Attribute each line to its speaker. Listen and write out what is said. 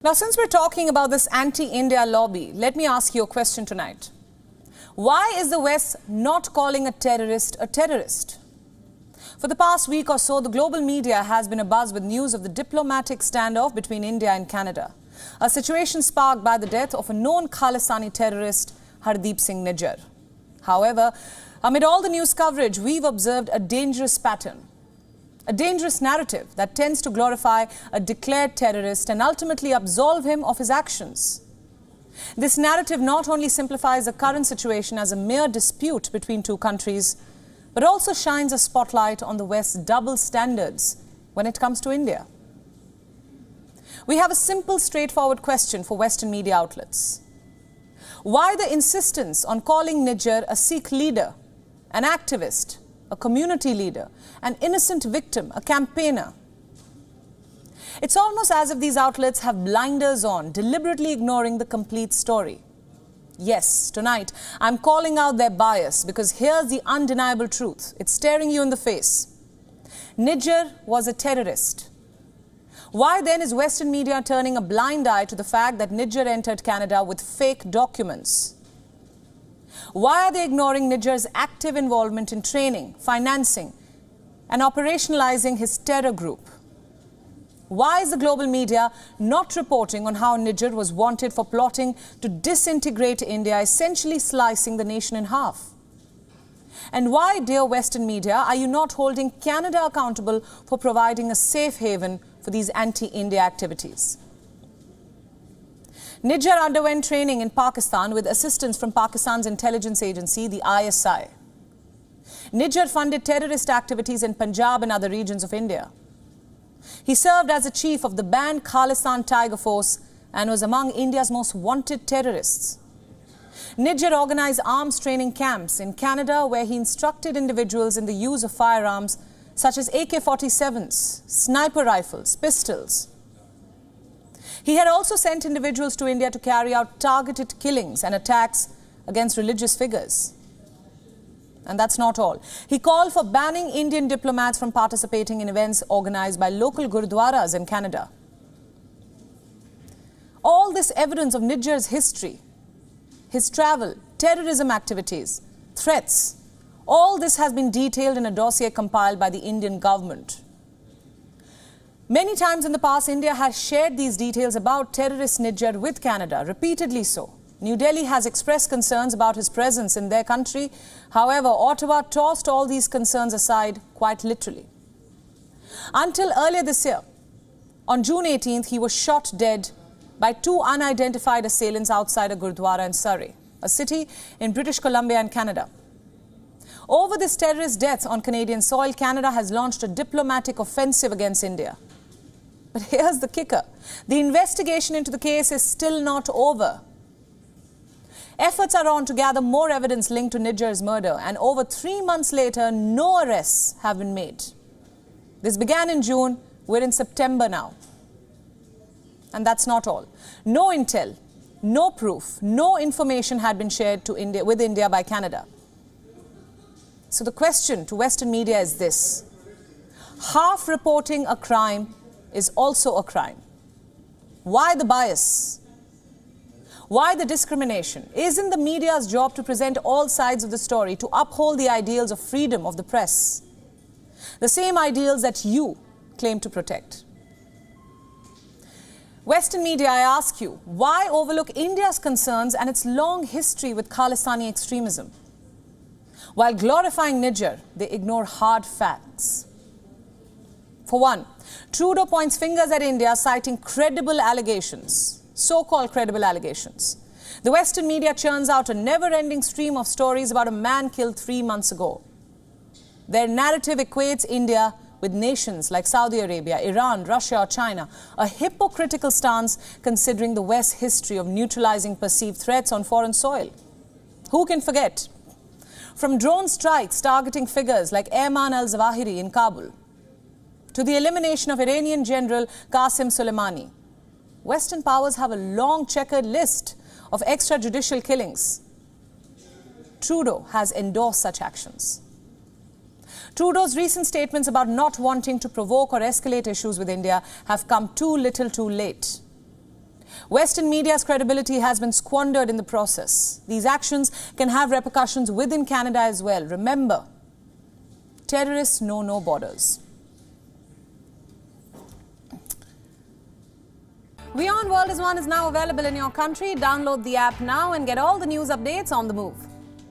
Speaker 1: Now, since we're talking about this anti-India lobby, let me ask you a question tonight. Why is the West not calling a terrorist a terrorist? For the past week or so, the global media has been abuzz with news of the diplomatic standoff between India and Canada, a situation sparked by the death of a known Khalistani terrorist, Hardeep Singh Nijjar. However, amid all the news coverage, we've observed a dangerous pattern. A dangerous narrative that tends to glorify a declared terrorist and ultimately absolve him of his actions. This narrative not only simplifies the current situation as a mere dispute between two countries, but also shines a spotlight on the West's double standards when it comes to India. We have a simple, straightforward question for Western media outlets. Why the insistence on calling Nijjar a Sikh leader, an activist, a community leader, an innocent victim, a campaigner? It's almost as if these outlets have blinders on, deliberately ignoring the complete story. Yes, tonight I'm calling out their bias because here's the undeniable truth. It's staring you in the face. Nijjar was a terrorist. Why then is Western media turning a blind eye to the fact that Nijjar entered Canada with fake documents? Why are they ignoring Nijjar's active involvement in training, financing, and operationalizing his terror group? Why is the global media not reporting on how Nijjar was wanted for plotting to disintegrate India, essentially slicing the nation in half? And why, dear Western media, are you not holding Canada accountable for providing a safe haven for these anti-India activities? Nijjar underwent training in Pakistan with assistance from Pakistan's intelligence agency, the ISI. Nijjar funded terrorist activities in Punjab and other regions of India. He served as the chief of the banned Khalistan Tiger Force and was among India's most wanted terrorists. Nijjar organized arms training camps in Canada where he instructed individuals in the use of firearms such as AK-47s, sniper rifles, pistols. He had also sent individuals to India to carry out targeted killings and attacks against religious figures. And that's not all. He called for banning Indian diplomats from participating in events organized by local gurudwaras in Canada. All this evidence of Nijjar's history, his travel, terrorism activities, threats, all this has been detailed in a dossier compiled by the Indian government. Many times in the past, India has shared these details about terrorist Nijjar with Canada, repeatedly so. New Delhi has expressed concerns about his presence in their country. However, Ottawa tossed all these concerns aside quite literally. Until earlier this year, on June 18th, he was shot dead by two unidentified assailants outside a Gurdwara in Surrey, a city in British Columbia and Canada. Over this terrorist death on Canadian soil, Canada has launched a diplomatic offensive against India. But here's the kicker. The investigation into the case is still not over. Efforts are on to gather more evidence linked to Nijjar's murder, and over 3 months later, no arrests have been made. This began in June. We're in September now. And that's not all. No intel, no proof, no information had been shared with India by Canada. So the question to Western media is this: half reporting a crime is also a crime. Why the bias? Why the discrimination? Isn't the media's job to present all sides of the story, to uphold the ideals of freedom of the press? The same ideals that you claim to protect. Western media, I ask you, why overlook India's concerns and its long history with Khalistani extremism? While glorifying Nijjar, they ignore hard facts. For one, Trudeau points fingers at India, citing credible allegations, so-called credible allegations. The Western media churns out a never-ending stream of stories about a man killed 3 months ago. Their narrative equates India with nations like Saudi Arabia, Iran, Russia or China, a hypocritical stance considering the West's history of neutralizing perceived threats on foreign soil. Who can forget? From drone strikes targeting figures like Ayman al-Zawahiri in Kabul, to the elimination of Iranian General Qasem Soleimani, Western powers have a long checkered list of extrajudicial killings. Trudeau has endorsed such actions. Trudeau's recent statements about not wanting to provoke or escalate issues with India have come too little too late. Western media's credibility has been squandered in the process. These actions can have repercussions within Canada as well. Remember, terrorists know no borders. WION World is now available in your country. Download the app now and get all the news updates on the move.